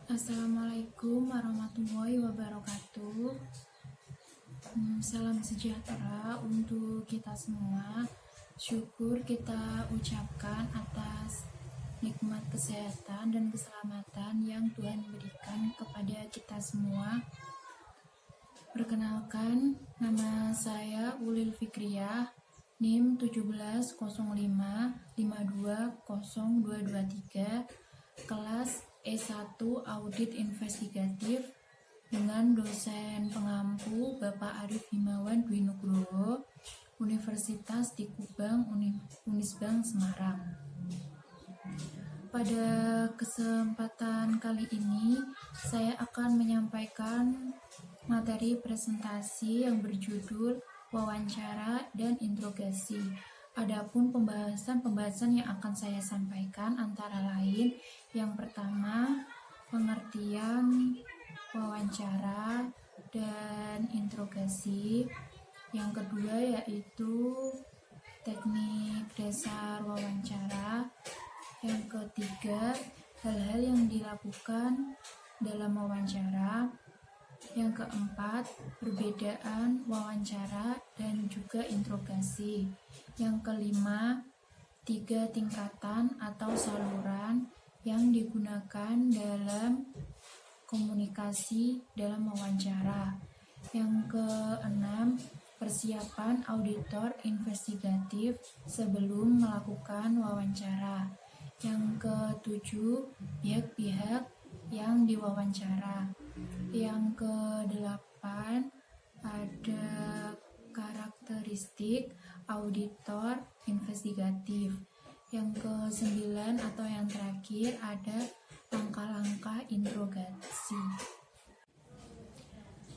Assalamualaikum warahmatullahi wabarakatuh. Salam sejahtera untuk kita semua. Syukur kita ucapkan atas nikmat kesehatan dan keselamatan yang Tuhan berikan kepada kita semua. Perkenalkan, nama saya Ulil Fikriyah, NIM 1705520223, kelas E1 Audit Investigatif dengan dosen pengampu Bapak Arif Himawan Dwi Nugroho, Universitas di Kubang, Unisbank Semarang. Pada kesempatan kali ini, saya akan menyampaikan materi presentasi yang berjudul wawancara dan interogasi. Adapun pembahasan yang akan saya sampaikan antara lain, yang pertama, pengertian wawancara dan interogasi. Yang kedua yaitu teknik dasar wawancara. Yang ketiga, hal-hal yang dilakukan dalam wawancara. Yang keempat, perbedaan wawancara dan juga interogasi. Yang kelima, 3 tingkatan atau saluran yang digunakan dalam komunikasi dalam wawancara. Yang keenam, persiapan auditor investigatif sebelum melakukan wawancara. Yang ketujuh, pihak-pihak yang diwawancara. Yang kedelapan, ada karakteristik auditor investigatif. Yang kesembilan atau yang terakhir, ada langkah-langkah interogasi.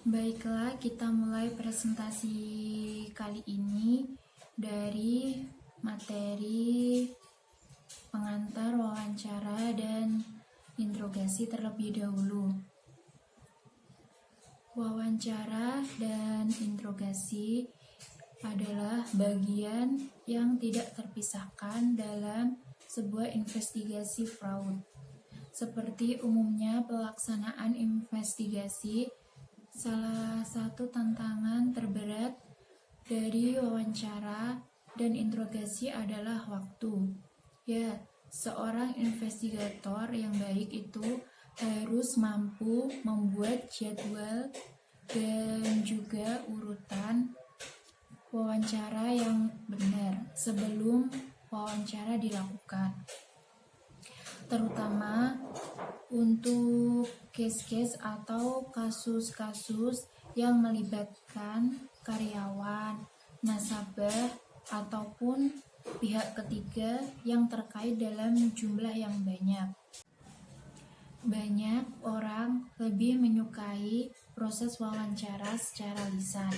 Baiklah, kita mulai presentasi kali ini dari materi pengantar wawancara dan interogasi terlebih dahulu. Wawancara dan interogasi adalah bagian yang tidak terpisahkan dalam sebuah investigasi fraud. Seperti umumnya pelaksanaan investigasi, salah satu tantangan terberat dari wawancara dan interogasi adalah waktu. Seorang investigator yang baik itu harus mampu membuat jadwal dan juga urutan wawancara yang benar sebelum wawancara dilakukan, terutama untuk case-case atau kasus-kasus yang melibatkan karyawan, nasabah, ataupun pihak ketiga yang terkait dalam jumlah yang banyak. Banyak orang lebih menyukai proses wawancara secara lisan.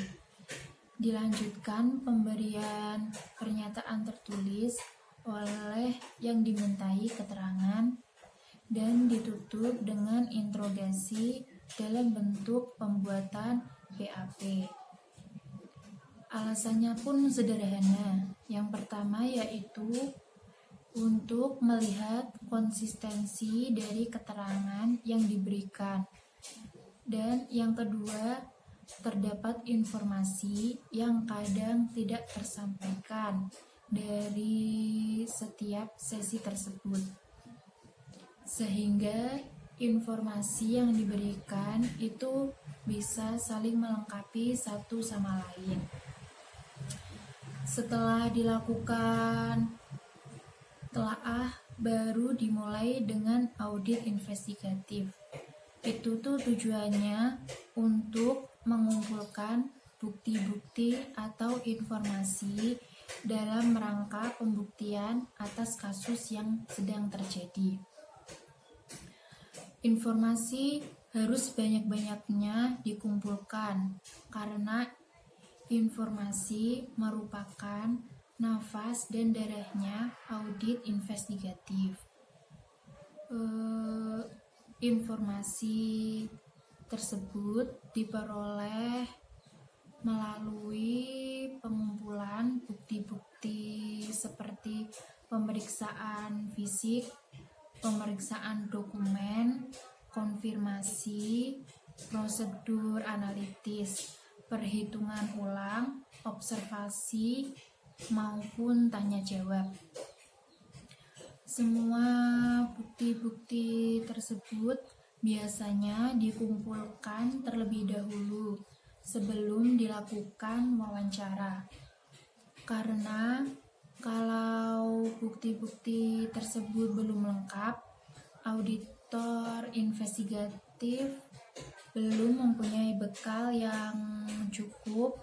Dilanjutkan pemberian pernyataan tertulis oleh yang dimintai keterangan dan ditutup dengan interogasi dalam bentuk pembuatan BAP. Alasannya pun sederhana. Yang pertama yaitu untuk melihat konsistensi dari keterangan yang diberikan. Dan yang kedua, terdapat informasi yang kadang tidak tersampaikan dari setiap sesi tersebut. Sehingga informasi yang diberikan itu bisa saling melengkapi satu sama lain. Setelah dilakukan telaah, baru dimulai dengan audit investigatif. Itu tujuannya untuk mengumpulkan bukti-bukti atau informasi dalam rangka pembuktian atas kasus yang sedang terjadi. Informasi harus banyak-banyaknya dikumpulkan karena informasi merupakan nafas dan darahnya audit investigatif. Informasi tersebut diperoleh melalui pengumpulan bukti-bukti seperti pemeriksaan fisik, pemeriksaan dokumen, konfirmasi, prosedur analitis, perhitungan ulang, observasi, maupun tanya jawab. Semua bukti-bukti tersebut biasanya dikumpulkan terlebih dahulu sebelum dilakukan wawancara. Karena kalau bukti-bukti tersebut belum lengkap, auditor investigatif belum mempunyai bekal yang cukup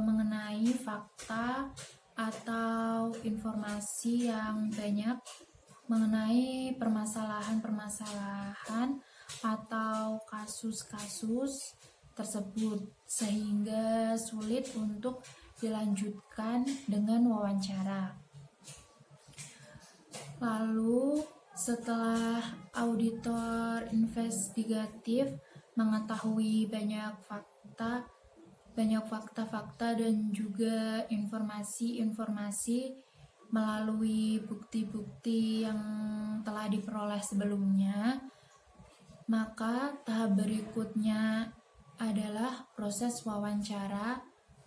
mengenai fakta atau informasi yang banyak mengenai permasalahan-permasalahan atau kasus-kasus tersebut, sehingga sulit untuk dilanjutkan dengan wawancara. Lalu setelah auditor investigatif mengetahui banyak fakta dan juga informasi-informasi melalui bukti-bukti yang telah diperoleh sebelumnya, maka tahap berikutnya adalah proses wawancara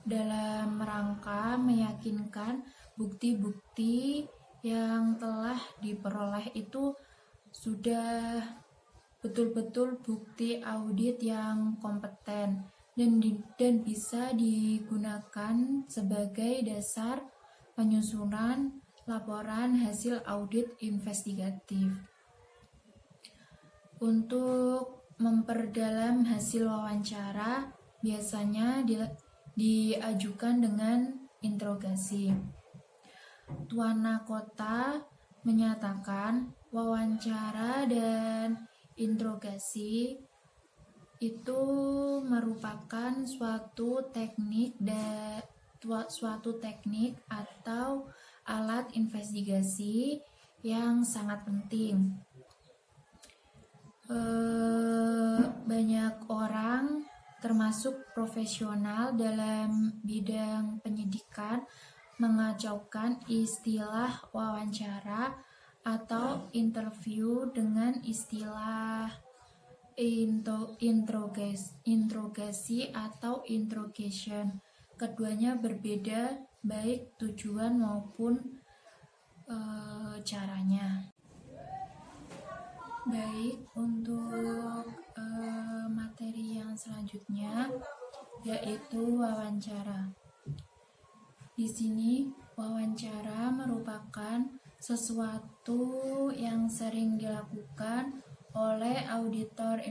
dalam rangka meyakinkan bukti-bukti yang telah diperoleh itu sudah betul-betul bukti audit yang kompeten dan bisa digunakan sebagai dasar penyusunan laporan hasil audit investigatif. Untuk memperdalam hasil wawancara biasanya diajukan dengan interogasi. Tuan Kota menyatakan wawancara dan interogasi itu merupakan suatu teknik atau alat investigasi yang sangat penting. Banyak orang termasuk profesional dalam bidang penyidikan mengacaukan istilah wawancara atau interview dengan istilah interogasi atau interrogation. Keduanya berbeda baik tujuan maupun caranya. Baik, untuk materi yang selanjutnya yaitu wawancara. Di sini wawancara merupakan sesuatu yang sering dilakukan oleh auditor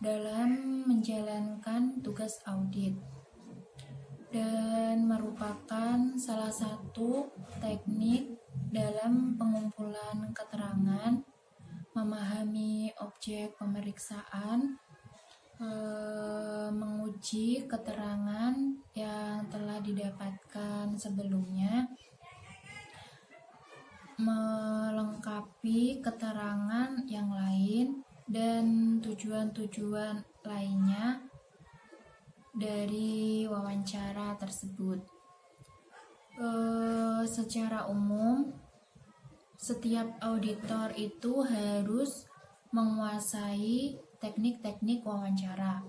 dalam menjalankan tugas audit dan merupakan salah satu teknik dalam pengumpulan keterangan, memahami objek pemeriksaan, menguji keterangan yang telah didapatkan sebelumnya, melengkapi keterangan yang lain, dan tujuan-tujuan lainnya dari wawancara tersebut. Secara umum, setiap auditor itu harus menguasai teknik-teknik wawancara.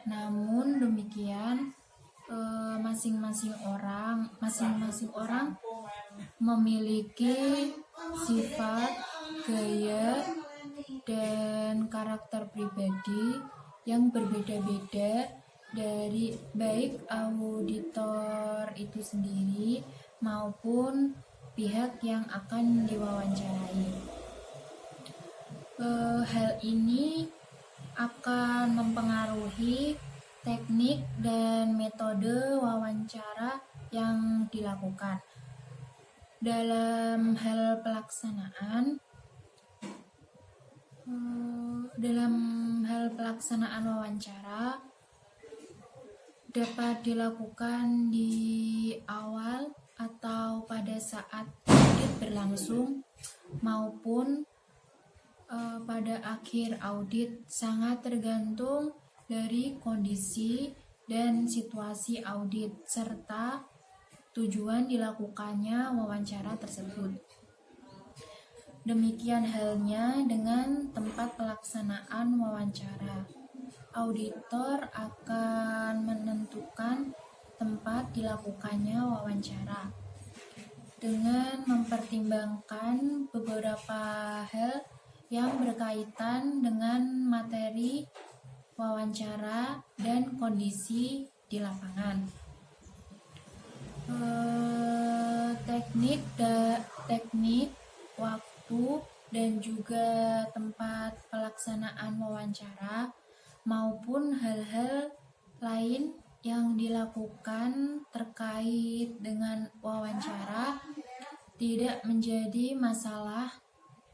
Namun demikian, masing-masing orang memiliki sifat, gaya, dan karakter pribadi yang berbeda-beda dari baik auditor itu sendiri maupun pihak yang akan diwawancarai. Hal ini akan mempengaruhi teknik dan metode wawancara yang dilakukan. Dalam hal pelaksanaan wawancara dapat dilakukan di awal atau pada saat audit berlangsung maupun pada akhir audit, sangat tergantung dari kondisi dan situasi audit serta tujuan dilakukannya wawancara tersebut. Demikian halnya dengan tempat pelaksanaan wawancara. Auditor akan menentukan tempat dilakukannya wawancara dengan mempertimbangkan beberapa hal yang berkaitan dengan materi wawancara dan kondisi di lapangan. Teknik, waktu, dan juga tempat pelaksanaan wawancara maupun hal-hal lain yang dilakukan terkait dengan wawancara tidak menjadi masalah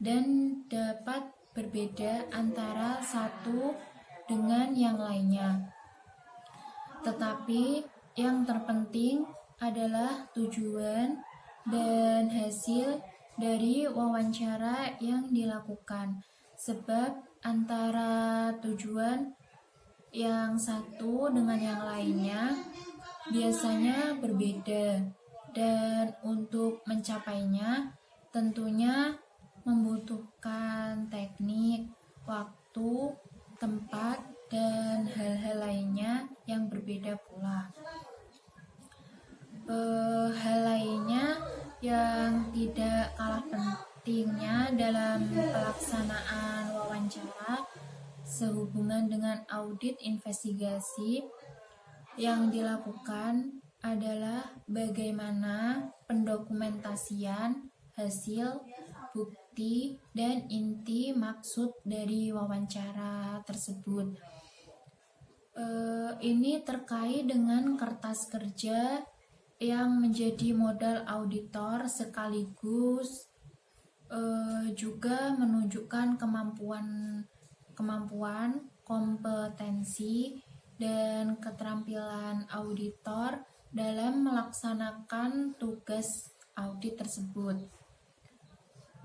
dan dapat berbeda antara satu dengan yang lainnya. Tetapi yang terpenting adalah tujuan dan hasil dari wawancara yang dilakukan, sebab antara tujuan yang satu dengan yang lainnya biasanya berbeda, dan untuk mencapainya tentunya membutuhkan teknik, waktu, tempat, dan hal-hal lainnya yang berbeda pula. Hal lainnya yang tidak kalah pentingnya dalam pelaksanaan wawancara sehubungan dengan audit investigasi yang dilakukan adalah bagaimana pendokumentasian hasil, bukti, dan inti maksud dari wawancara tersebut. Ini terkait dengan kertas kerja yang menjadi modal auditor sekaligus juga menunjukkan kemampuan, kompetensi, dan keterampilan auditor dalam melaksanakan tugas audit tersebut.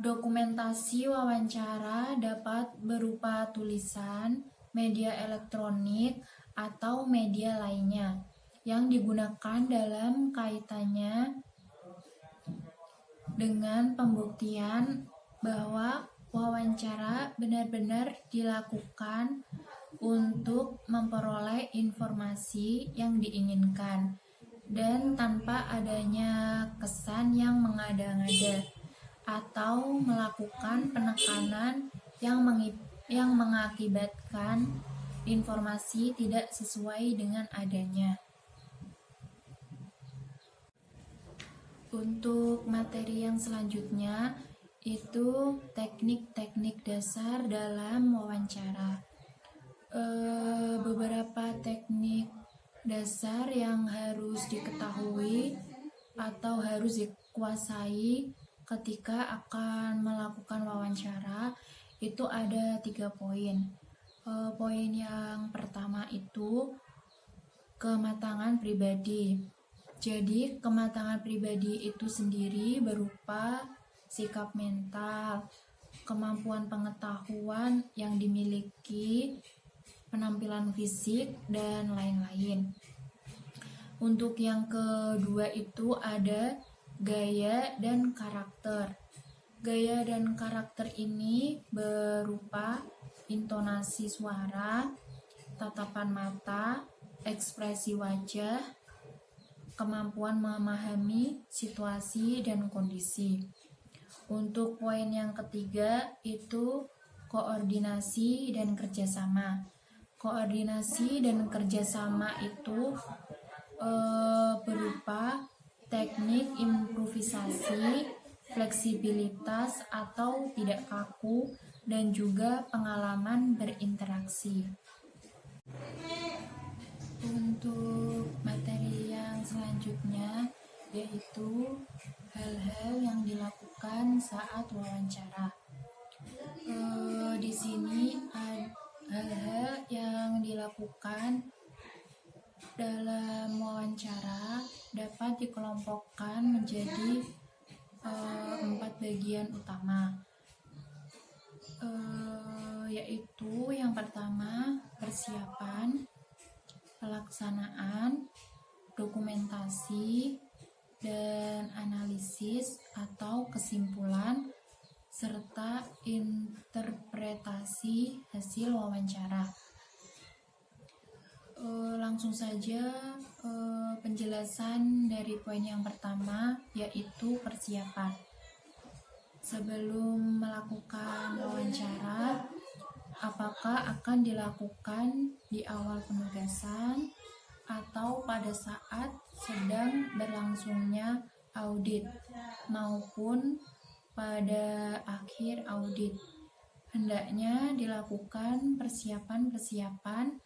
Dokumentasi wawancara dapat berupa tulisan, media elektronik, atau media lainnya yang digunakan dalam kaitannya dengan pembuktian bahwa wawancara benar-benar dilakukan untuk memperoleh informasi yang diinginkan dan tanpa adanya kesan yang mengada-ngada atau melakukan penekanan yang mengakibatkan informasi tidak sesuai dengan adanya. Untuk materi yang selanjutnya itu teknik-teknik dasar dalam wawancara. Beberapa teknik dasar yang harus diketahui atau harus dikuasai ketika akan melakukan wawancara itu ada 3 poin. Poin yang pertama itu kematangan pribadi. Jadi kematangan pribadi itu sendiri berupa sikap mental, kemampuan pengetahuan yang dimiliki, penampilan fisik, dan lain-lain. Untuk yang kedua itu ada gaya dan karakter. Gaya dan karakter ini berupa intonasi suara, tatapan mata, ekspresi wajah, kemampuan memahami situasi dan kondisi. Untuk poin yang ketiga itu koordinasi dan kerjasama. Koordinasi dan kerjasama itu berupa teknik improvisasi, fleksibilitas atau tidak kaku, dan juga pengalaman berinteraksi. Untuk materi yang selanjutnya yaitu hal-hal yang dilakukan saat wawancara. Di sini hal-hal yang dilakukan dalam wawancara dapat dikelompokkan menjadi 4 bagian utama, yaitu yang pertama persiapan, pelaksanaan, dokumentasi, dan analisis atau kesimpulan, serta interpretasi hasil wawancara. Langsung saja penjelasan dari poin yang pertama, yaitu persiapan. Sebelum melakukan wawancara, apakah akan dilakukan di awal penugasan atau pada saat sedang berlangsungnya audit maupun pada akhir audit? Hendaknya dilakukan persiapan-persiapan,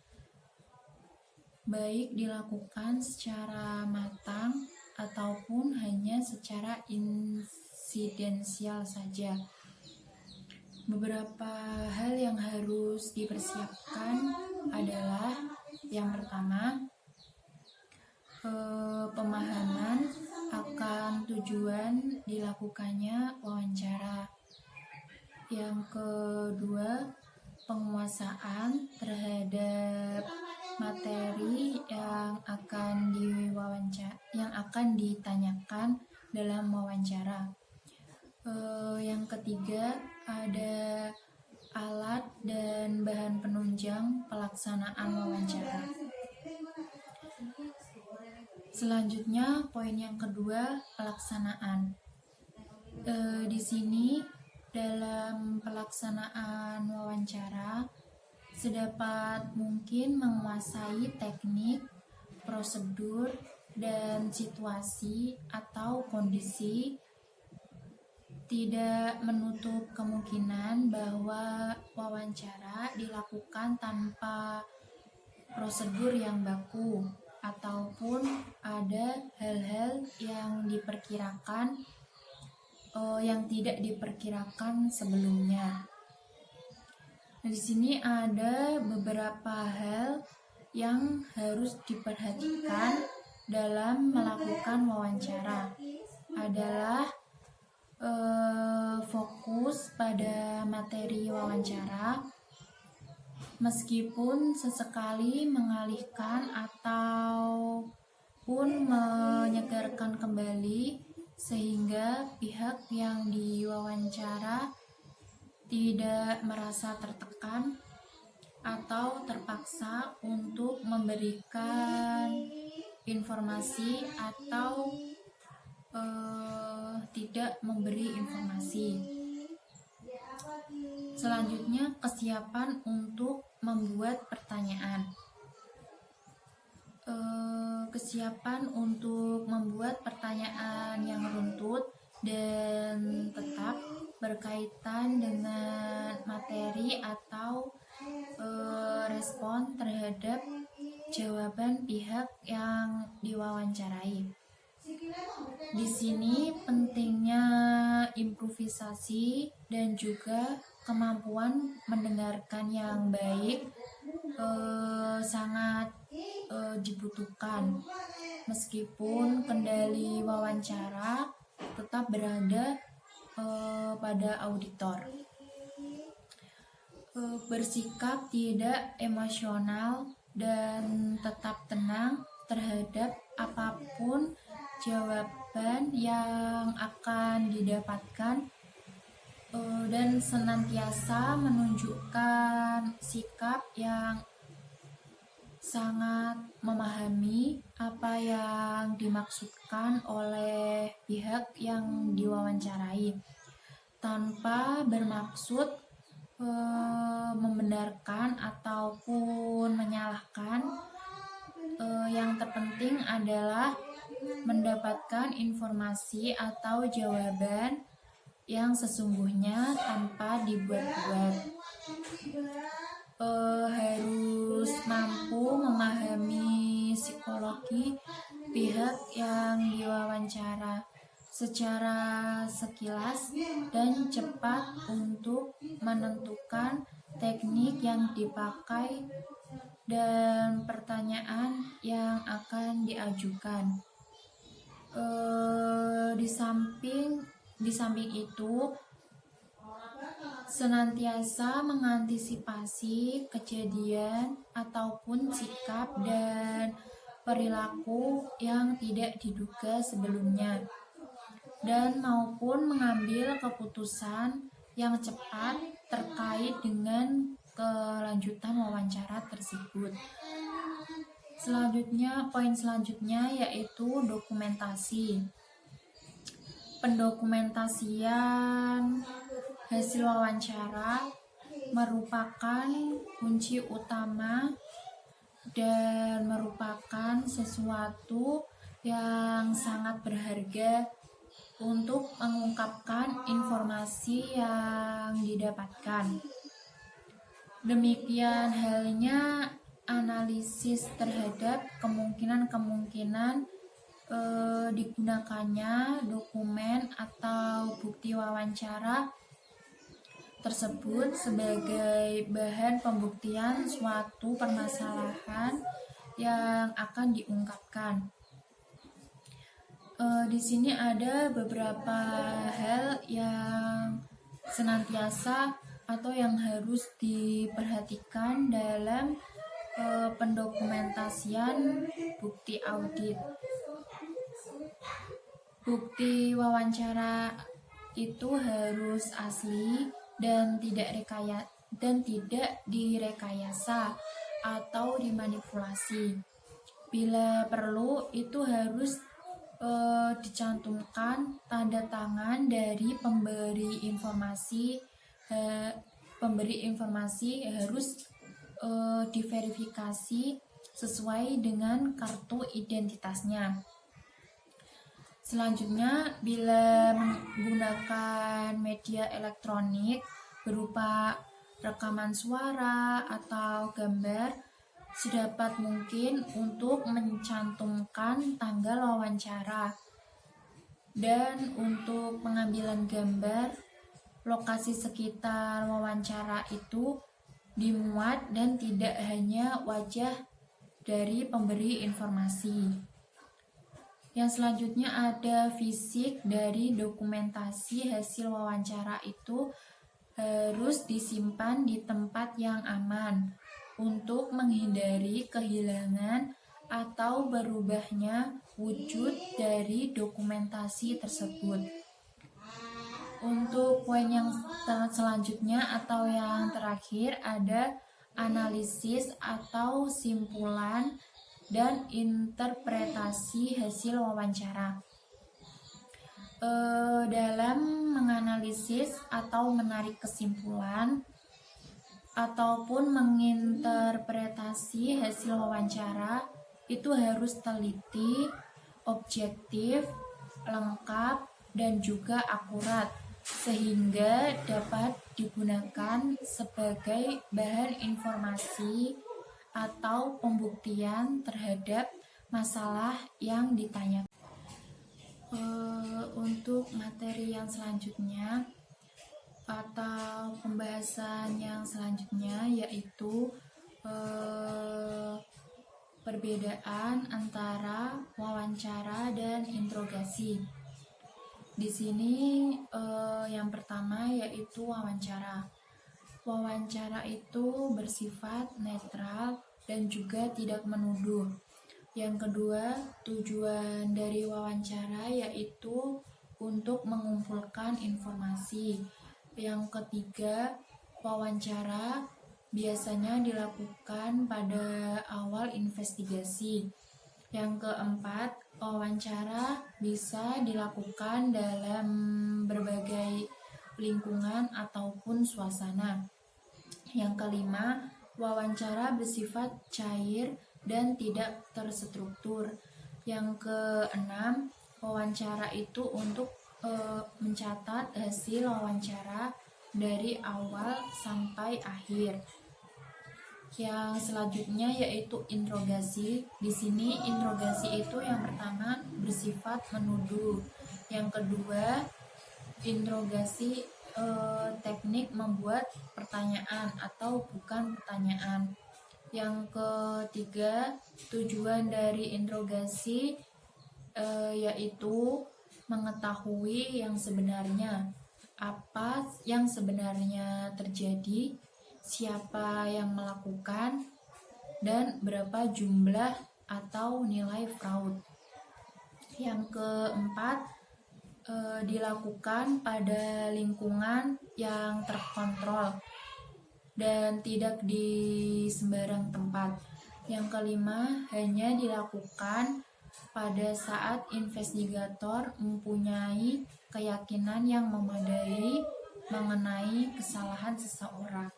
baik dilakukan secara matang ataupun hanya secara insidensial saja. Beberapa hal yang harus dipersiapkan adalah yang pertama, pemahaman akan tujuan dilakukannya wawancara. Yang kedua, penguasaan terhadap materi yang akan ditanyakan dalam wawancara. Yang ketiga, ada alat dan bahan penunjang pelaksanaan wawancara. Selanjutnya, poin yang kedua, pelaksanaan. Di sini dalam pelaksanaan wawancara, sedapat mungkin menguasai teknik, prosedur, dan situasi atau kondisi. Tidak menutup kemungkinan bahwa wawancara dilakukan tanpa prosedur yang baku, ataupun ada hal-hal yang tidak diperkirakan sebelumnya. Nah, di sini ada beberapa hal yang harus diperhatikan dalam melakukan wawancara. Adalah fokus pada materi wawancara, meskipun sesekali mengalihkan ataupun menyegarkan kembali, sehingga pihak yang diwawancara tidak merasa tertekan atau terpaksa untuk memberikan informasi atau tidak memberi informasi. Selanjutnya, kesiapan untuk membuat pertanyaan. Kesiapan untuk membuat pertanyaan yang runtut dan tetap berkaitan dengan materi atau respon terhadap jawaban pihak yang diwawancarai. Di sini pentingnya improvisasi dan juga kemampuan mendengarkan yang baik sangat dibutuhkan, meskipun kendali wawancara tetap berada pada auditor. Bersikap tidak emosional dan tetap tenang terhadap apapun jawaban yang akan didapatkan, dan senantiasa menunjukkan sikap yang sangat memahami apa yang dimaksudkan oleh pihak yang diwawancarai, tanpa bermaksud membenarkan ataupun menyalahkan. Yang terpenting adalah mendapatkan informasi atau jawaban yang sesungguhnya tanpa dibuat-buat. Harus mampu memahami psikologi pihak yang diwawancara secara sekilas dan cepat untuk menentukan teknik yang dipakai dan pertanyaan yang akan diajukan. Di samping itu, senantiasa mengantisipasi kejadian ataupun sikap dan perilaku yang tidak diduga sebelumnya, dan maupun mengambil keputusan yang cepat terkait dengan kelanjutan wawancara tersebut. Poin selanjutnya yaitu dokumentasi. Pendokumentasian hasil wawancara merupakan kunci utama dan merupakan sesuatu yang sangat berharga untuk mengungkapkan informasi yang didapatkan. Demikian halnya analisis terhadap kemungkinan-kemungkinan digunakannya dokumen atau bukti wawancara tersebut sebagai bahan pembuktian suatu permasalahan yang akan diungkapkan. Di sini ada beberapa hal yang senantiasa atau yang harus diperhatikan dalam pendokumentasian bukti audit. Bukti wawancara itu harus asli dan tidak direkayasa atau dimanipulasi. Bila perlu, itu harus dicantumkan tanda tangan dari pemberi informasi. Pemberi informasi harus diverifikasi sesuai dengan kartu identitasnya. Selanjutnya, bila menggunakan media elektronik berupa rekaman suara atau gambar, sedapat mungkin untuk mencantumkan tanggal wawancara. Dan untuk pengambilan gambar, lokasi sekitar wawancara itu dimuat dan tidak hanya wajah dari pemberi informasi. Yang selanjutnya ada fisik dari dokumentasi hasil wawancara itu harus disimpan di tempat yang aman untuk menghindari kehilangan atau berubahnya wujud dari dokumentasi tersebut. Untuk poin yang selanjutnya atau yang terakhir ada analisis atau simpulan dan interpretasi hasil wawancara. Dalam menganalisis atau menarik kesimpulan ataupun menginterpretasi hasil wawancara itu harus teliti, objektif, lengkap, dan juga akurat sehingga dapat digunakan sebagai bahan informasi atau pembuktian terhadap masalah yang ditanyakan. Untuk materi yang selanjutnya atau pembahasan yang selanjutnya yaitu perbedaan antara wawancara dan interogasi. Di sini yang pertama yaitu wawancara. Wawancara itu bersifat netral dan juga tidak menuduh. Yang kedua, tujuan dari wawancara yaitu untuk mengumpulkan informasi. Yang ketiga, wawancara biasanya dilakukan pada awal investigasi. Yang keempat, wawancara bisa dilakukan dalam berbagai lingkungan ataupun suasana. Yang kelima, wawancara bersifat cair dan tidak terstruktur. Yang keenam, wawancara itu untuk mencatat hasil wawancara dari awal sampai akhir. Yang selanjutnya yaitu interogasi. Di sini interogasi itu yang pertama bersifat menuduh. Yang kedua, interogasi teknik membuat pertanyaan atau bukan pertanyaan. Yang ketiga, tujuan dari interogasi yaitu mengetahui yang sebenarnya, apa yang sebenarnya terjadi, siapa yang melakukan, dan berapa jumlah atau nilai fraud. Yang keempat, dilakukan pada lingkungan yang terkontrol dan tidak di sembarang tempat. Yang kelima, hanya dilakukan pada saat investigator mempunyai keyakinan yang memadai mengenai kesalahan seseorang.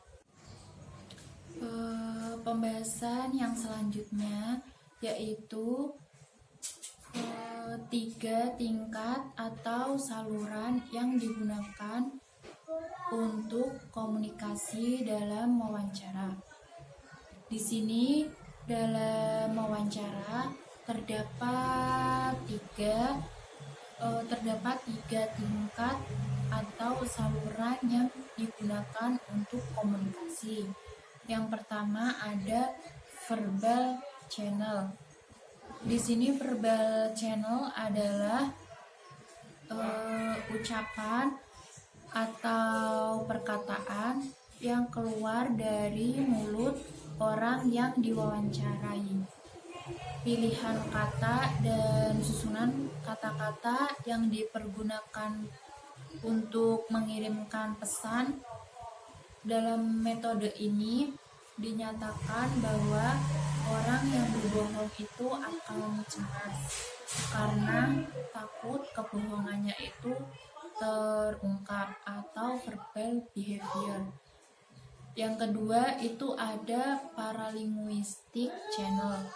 Pembahasan yang selanjutnya yaitu 3 tingkat atau saluran yang digunakan untuk komunikasi dalam wawancara. Di sini dalam wawancara terdapat tiga tingkat atau saluran yang digunakan untuk komunikasi. Yang pertama ada verbal channel. Di sini verbal channel adalah ucapan atau perkataan yang keluar dari mulut orang yang diwawancarai. Pilihan kata dan susunan kata-kata yang dipergunakan untuk mengirimkan pesan. Dalam metode ini dinyatakan bahwa orang yang berbohong itu akan cemas karena takut kebohongannya itu terungkap atau verbal behavior. Yang kedua itu ada paralinguistic channel.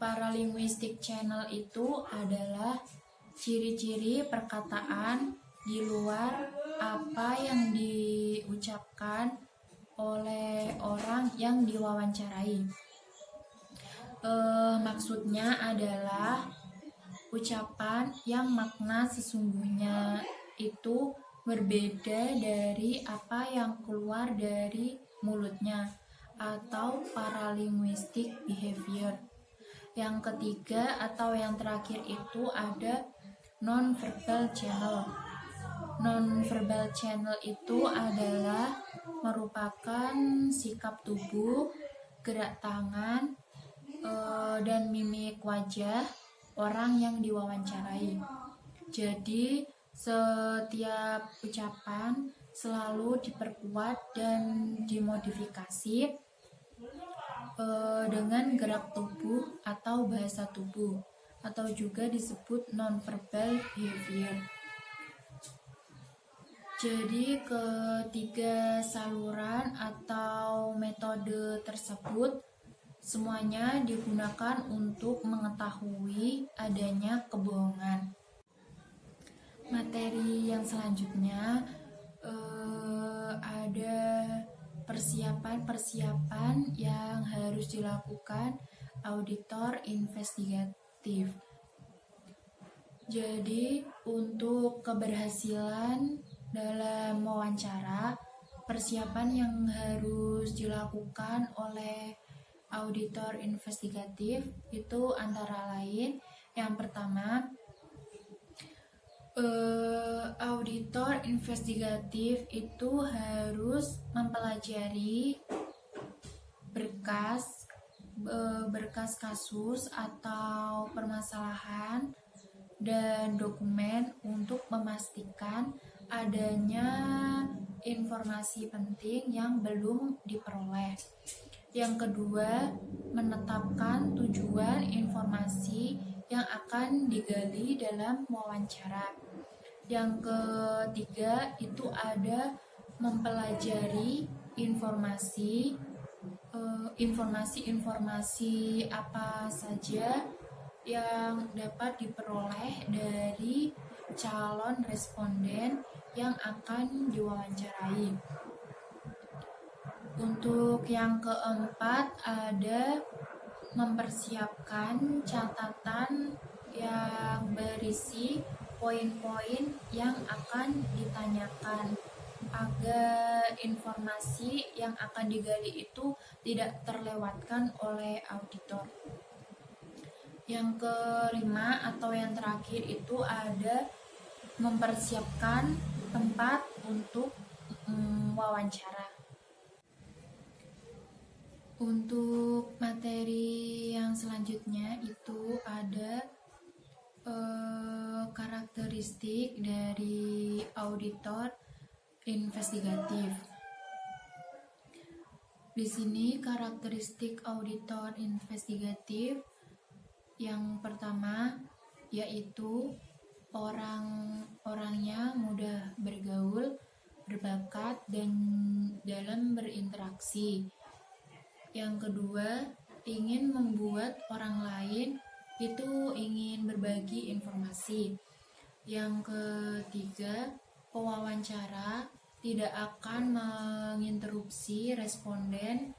Paralinguistic channel itu adalah ciri-ciri perkataan di luar apa yang diucapkan oleh orang yang diwawancarai. Maksudnya adalah ucapan yang makna sesungguhnya itu berbeda dari apa yang keluar dari mulutnya atau paralinguistic behavior. Yang ketiga atau yang terakhir itu ada non-verbal channel. Non-verbal channel itu adalah merupakan sikap tubuh, gerak tangan, dan mimik wajah orang yang diwawancarai. Jadi setiap ucapan selalu diperkuat dan dimodifikasi dengan gerak tubuh atau bahasa tubuh, atau juga disebut non-verbal behavior. Jadi ketiga saluran atau metode tersebut semuanya digunakan untuk mengetahui adanya kebohongan. Materi yang selanjutnya ada persiapan-persiapan yang harus dilakukan auditor investigatif. Jadi untuk keberhasilan dalam wawancara, persiapan yang harus dilakukan oleh auditor investigatif itu antara lain yang pertama, auditor investigatif itu harus mempelajari berkas kasus atau permasalahan dan dokumen untuk memastikan adanya informasi penting yang belum diperoleh. Yang kedua, menetapkan tujuan informasi yang akan digali dalam wawancara. Yang ketiga itu ada mempelajari informasi apa saja yang dapat diperoleh dari calon responden yang akan diwawancarai. Untuk yang keempat ada mempersiapkan catatan yang berisi poin-poin yang akan ditanyakan agar informasi yang akan digali itu tidak terlewatkan oleh auditor. Yang kelima atau yang terakhir itu ada mempersiapkan tempat untuk wawancara. Untuk materi yang selanjutnya itu ada karakteristik dari auditor investigatif. Di sini karakteristik auditor investigatif yang pertama yaitu orangnya mudah bergaul, berbakat, dan dalam berinteraksi. Yang kedua, ingin membuat orang lain itu ingin berbagi informasi. Yang ketiga, pewawancara tidak akan menginterupsi responden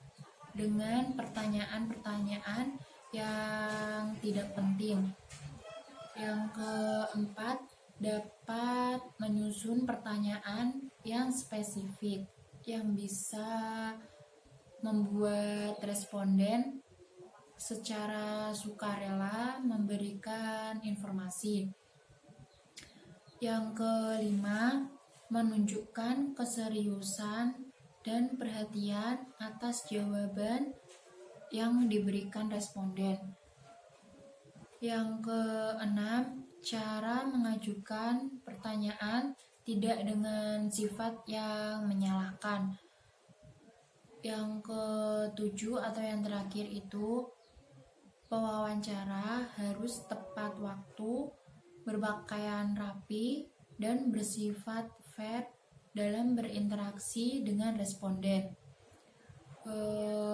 dengan pertanyaan-pertanyaan yang tidak penting. Yang keempat, dapat menyusun pertanyaan yang spesifik yang bisa membuat responden secara sukarela memberikan informasi. Yang kelima, menunjukkan keseriusan dan perhatian atas jawaban yang diberikan responden. Yang keenam, cara mengajukan pertanyaan tidak dengan sifat yang menyalahkan. Yang ketujuh atau yang terakhir itu, pewawancara harus tepat waktu, berpakaian rapi, dan bersifat fair dalam berinteraksi dengan responden.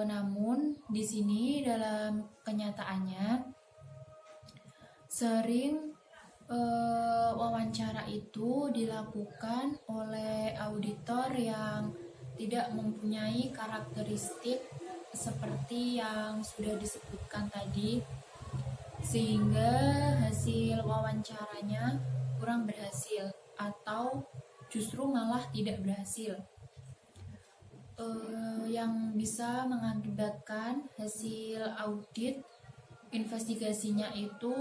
Namun di sini dalam kenyataannya sering wawancara itu dilakukan oleh auditor yang tidak mempunyai karakteristik seperti yang sudah disebutkan tadi, sehingga hasil wawancaranya kurang berhasil atau justru malah tidak berhasil, yang bisa mengakibatkan hasil audit investigasinya itu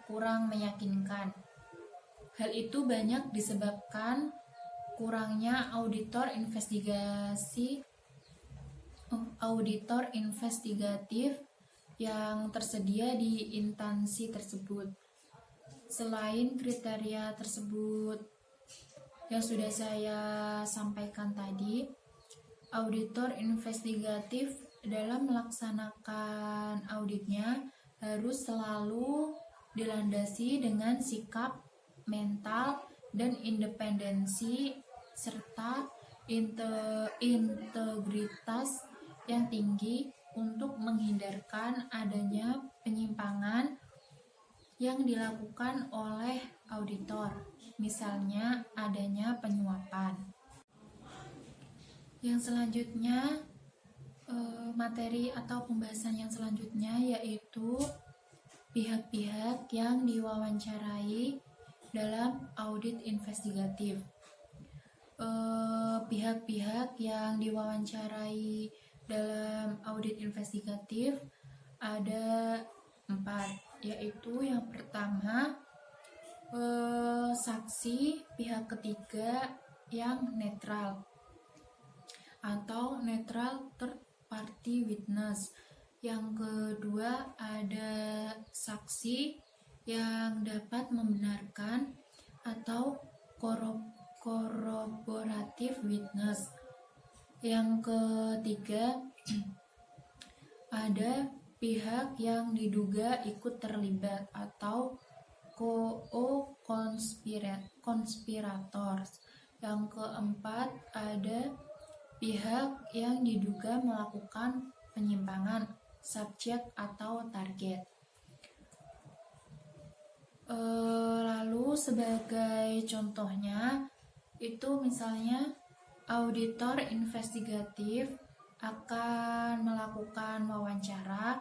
kurang meyakinkan. Hal itu banyak disebabkan kurangnya auditor investigatif yang tersedia di instansi tersebut. Selain kriteria tersebut yang sudah saya sampaikan tadi, auditor investigatif dalam melaksanakan auditnya harus selalu dilandasi dengan sikap mental dan independensi serta integritas yang tinggi untuk menghindarkan adanya penyimpangan yang dilakukan oleh auditor, misalnya adanya penyuapan. Yang selanjutnya, materi atau pembahasan yang selanjutnya yaitu pihak-pihak yang diwawancarai dalam audit investigatif. Pihak-pihak yang diwawancarai dalam audit investigatif ada 4, yaitu yang pertama saksi pihak ketiga yang netral atau neutral third party witness. Yang kedua ada saksi yang dapat membenarkan atau corroborative witness. Yang ketiga ada pihak yang diduga ikut terlibat atau co-conspirators. Yang keempat ada pihak yang diduga melakukan penyimpangan, subjek atau target. Lalu sebagai contohnya itu misalnya auditor investigatif akan melakukan wawancara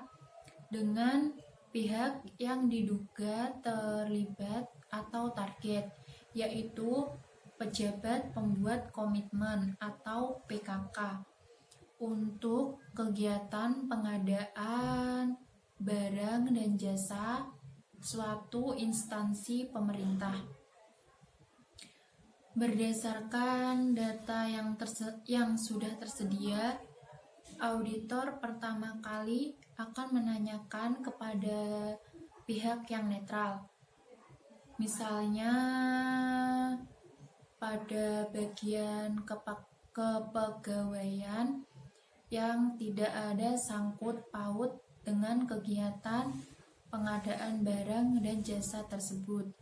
dengan pihak yang diduga terlibat atau target, yaitu pejabat pembuat komitmen atau PKK untuk kegiatan pengadaan barang dan jasa suatu instansi pemerintah. Berdasarkan data yang sudah tersedia, auditor pertama kali akan menanyakan kepada pihak yang netral Misalnya pada bagian kepegawaian yang tidak ada sangkut paut dengan kegiatan pengadaan barang dan jasa tersebut.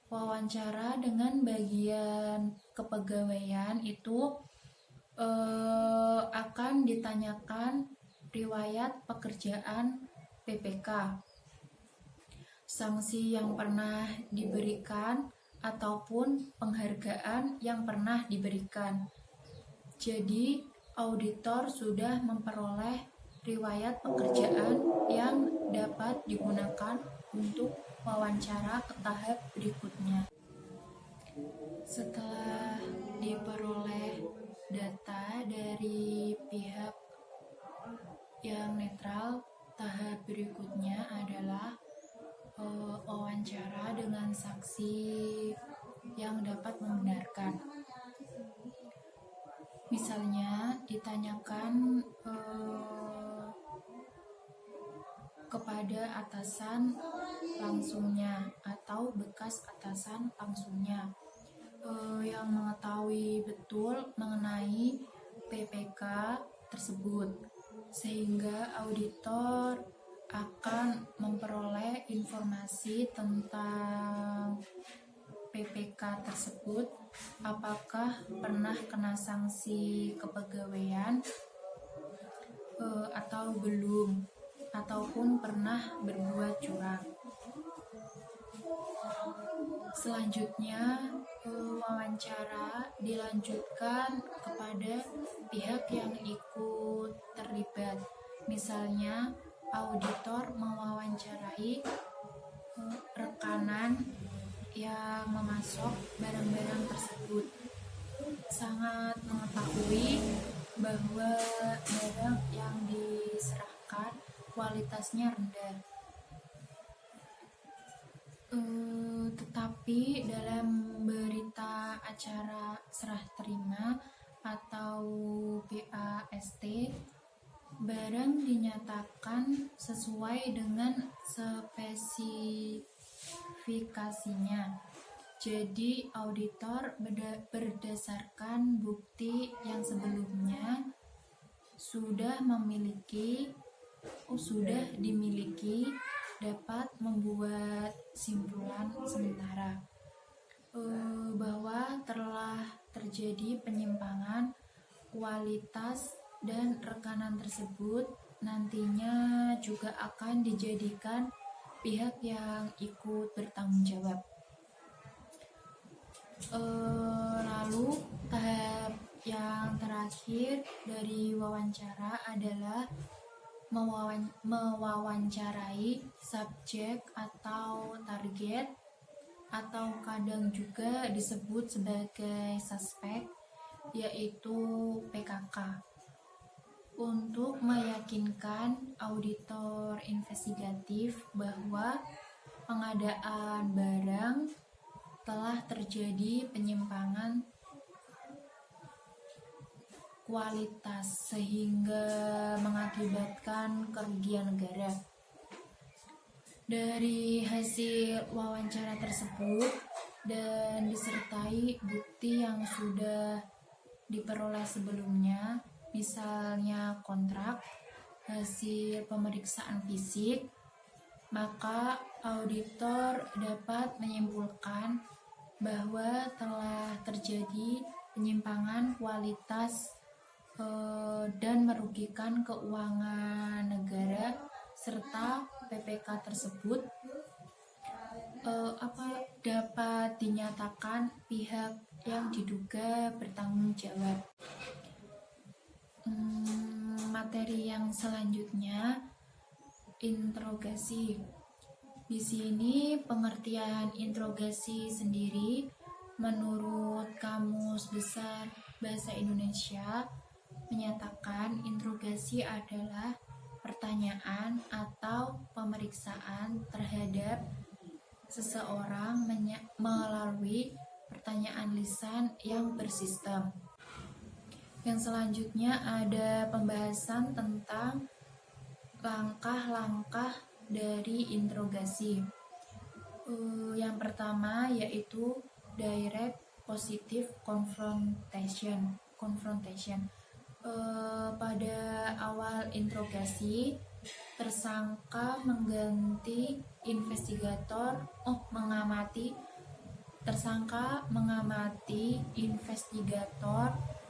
Wawancara dengan bagian kepegawaian itu akan ditanyakan riwayat pekerjaan PPK, sanksi yang pernah diberikan, ataupun penghargaan yang pernah diberikan. Jadi, auditor sudah memperoleh riwayat pekerjaan yang dapat digunakan untuk wawancara ke tahap berikutnya. Setelah diperoleh data dari pihak yang netral, tahap berikutnya adalah wawancara dengan saksi yang dapat membenarkan. Misalnya ditanyakan kepada atasan langsungnya atau bekas atasan langsungnya yang mengetahui betul mengenai PPK tersebut, sehingga auditor akan memperoleh informasi tentang PPK tersebut, apakah pernah kena sanksi kepegawaian atau belum, ataupun pernah berbuat curang. Selanjutnya, wawancara dilanjutkan kepada pihak yang ikut terlibat. Misalnya, auditor mewawancarai rekanan yang memasok barang-barang tersebut, sangat mengetahui bahwa barang yang diserahkan kualitasnya rendah. Tetapi dalam berita acara serah terima atau BAST, barang dinyatakan sesuai dengan spesifikasinya. Jadi auditor berdasarkan bukti yang sebelumnya sudah dimiliki dapat membuat simpulan sementara bahwa telah terjadi penyimpangan kualitas, dan rekanan tersebut nantinya juga akan dijadikan pihak yang ikut bertanggung jawab. Lalu tahap yang terakhir dari wawancara adalah mewawancarai subjek atau target, atau kadang juga disebut sebagai suspek, yaitu PKK, untuk meyakinkan auditor investigatif bahwa pengadaan barang telah terjadi penyimpangan kualitas sehingga mengakibatkan kerugian negara. Dari hasil wawancara tersebut dan disertai bukti yang sudah diperoleh sebelumnya, misalnya kontrak, hasil pemeriksaan fisik, maka auditor dapat menyimpulkan bahwa telah terjadi penyimpangan kualitas dan merugikan keuangan negara, serta PPK tersebut dapat dinyatakan pihak yang diduga bertanggung jawab. Materi yang selanjutnya, interogasi. Di sini pengertian interogasi sendiri menurut Kamus Besar Bahasa Indonesia menyatakan interogasi adalah pertanyaan atau pemeriksaan terhadap seseorang melalui pertanyaan lisan yang bersistem. Yang selanjutnya ada pembahasan tentang langkah-langkah dari interogasi. Yang pertama yaitu direct positive confrontation. Pada awal interogasi, tersangka mengamati investigator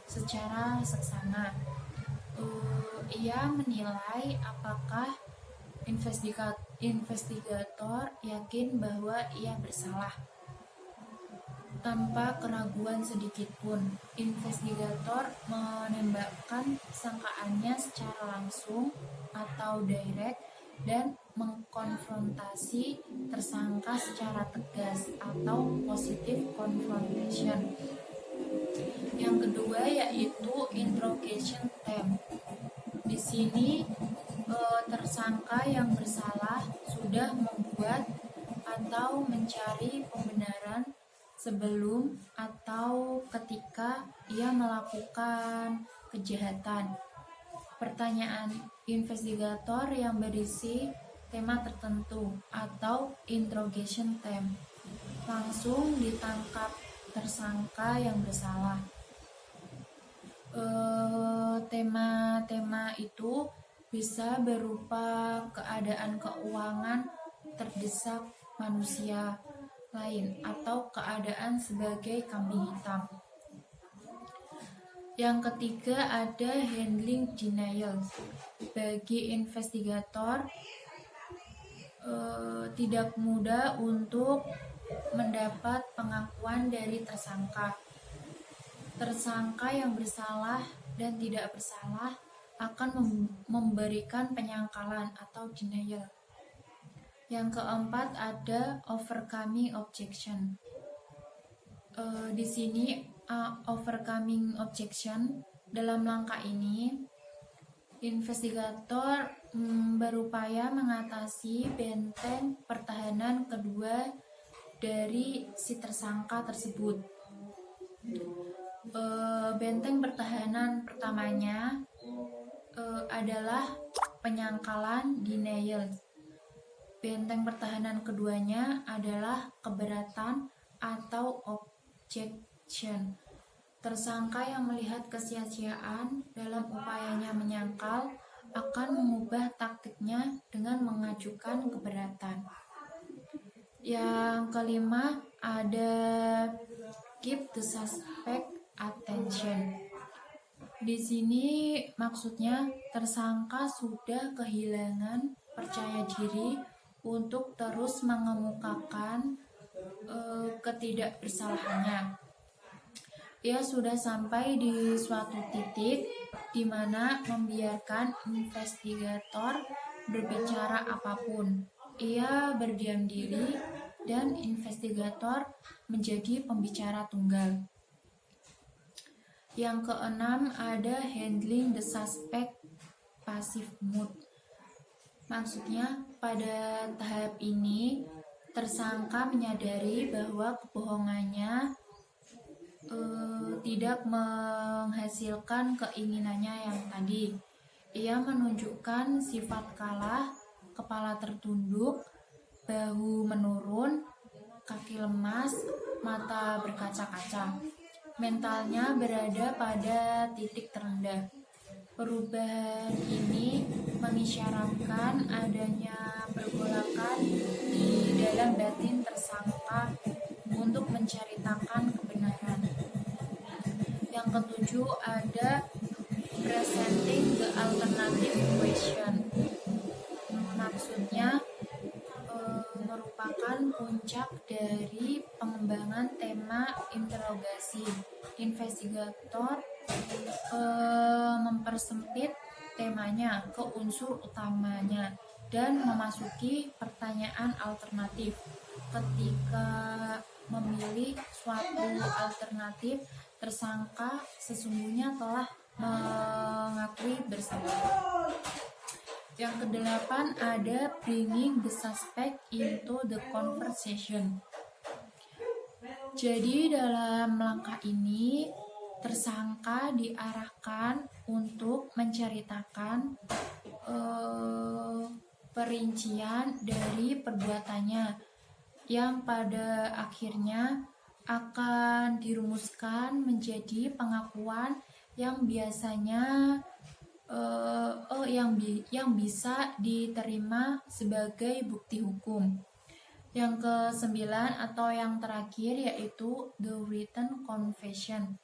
secara seksama. Ia menilai apakah investigator yakin bahwa ia bersalah. Tanpa keraguan sedikitpun, investigator menembakkan sangkaannya secara langsung atau direct dan mengkonfrontasi tersangka secara tegas atau positive confrontation. Yang kedua yaitu interrogation time. Di sini tersangka yang bersalah sudah membuat atau mencari pembenaran sebelum atau ketika ia melakukan kejahatan. Pertanyaan investigator yang berisi tema tertentu atau interrogation theme langsung ditangkap tersangka yang bersalah. Tema-tema itu bisa berupa keadaan keuangan terdesak manusia lain atau keadaan sebagai kambing hitam. Yang ketiga ada handling denial. Bagi investigator tidak mudah untuk mendapat pengakuan dari tersangka. Tersangka yang bersalah dan tidak bersalah akan memberikan penyangkalan atau denial. Yang keempat ada overcoming objection. Di sini overcoming objection dalam langkah ini investigator berupaya mengatasi benteng pertahanan kedua dari si tersangka tersebut. Benteng pertahanan pertamanya adalah penyangkalan denial. Benteng pertahanan keduanya adalah keberatan atau objection. Tersangka yang melihat kesia-siaan dalam upayanya menyangkal akan mengubah taktiknya dengan mengajukan keberatan. Yang kelima ada keep the suspect attention. Di sini maksudnya tersangka sudah kehilangan percaya diri untuk terus mengemukakan ketidakbersalahannya. Ia sudah sampai di suatu titik di mana membiarkan investigator berbicara apapun. Ia berdiam diri dan investigator menjadi pembicara tunggal. Yang keenam ada handling the suspect passive mood. Maksudnya pada tahap ini tersangka menyadari bahwa kebohongannya tidak menghasilkan keinginannya yang tadi. Ia menunjukkan sifat kalah, kepala tertunduk, bahu menurun, kaki lemas, mata berkaca-kaca. Mentalnya berada pada titik terendah. Perubahan ini mengisyaratkan adanya pergolakan di dalam batin tersangka untuk menceritakan kebenaran. Yang ketujuh ada presenting the alternative question. Maksudnya merupakan puncak dari pengembangan tema interogasi. Investigator mempersempit temanya ke unsur utamanya dan memasuki pertanyaan alternatif. Ketika memilih suatu alternatif, tersangka sesungguhnya telah mengakui bersalah. Yang kedelapan ada bringing the suspect into the conversation. Jadi dalam langkah ini tersangka diarahkan untuk menceritakan perincian dari perbuatannya yang pada akhirnya akan dirumuskan menjadi pengakuan yang biasanya yang bisa diterima sebagai bukti hukum. Yang ke-9 atau yang terakhir yaitu the written confession.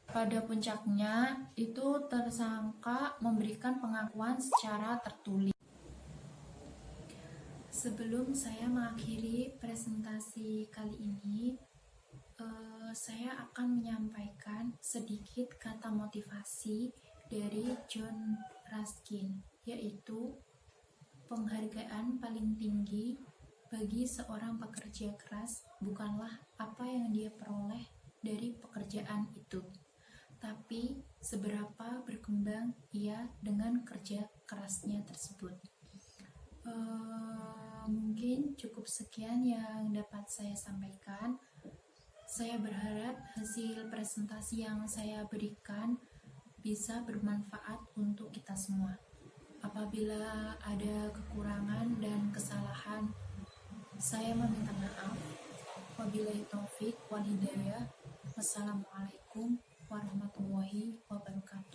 Pada puncaknya itu tersangka memberikan pengakuan secara tertulis. Sebelum saya mengakhiri presentasi kali ini, saya akan menyampaikan sedikit kata motivasi dari John Ruskin, yaitu penghargaan paling tinggi bagi seorang pekerja keras bukanlah apa yang dia peroleh dari pekerjaan itu, tapi seberapa berkembang ia dengan kerja kerasnya tersebut. Mungkin cukup sekian yang dapat saya sampaikan. Saya berharap hasil presentasi yang saya berikan bisa bermanfaat untuk kita semua. Apabila ada kekurangan dan kesalahan, saya meminta maaf. Wabillahi taufik wal hidayah. Wassalamualaikum warahmatullahi wabarakatuh.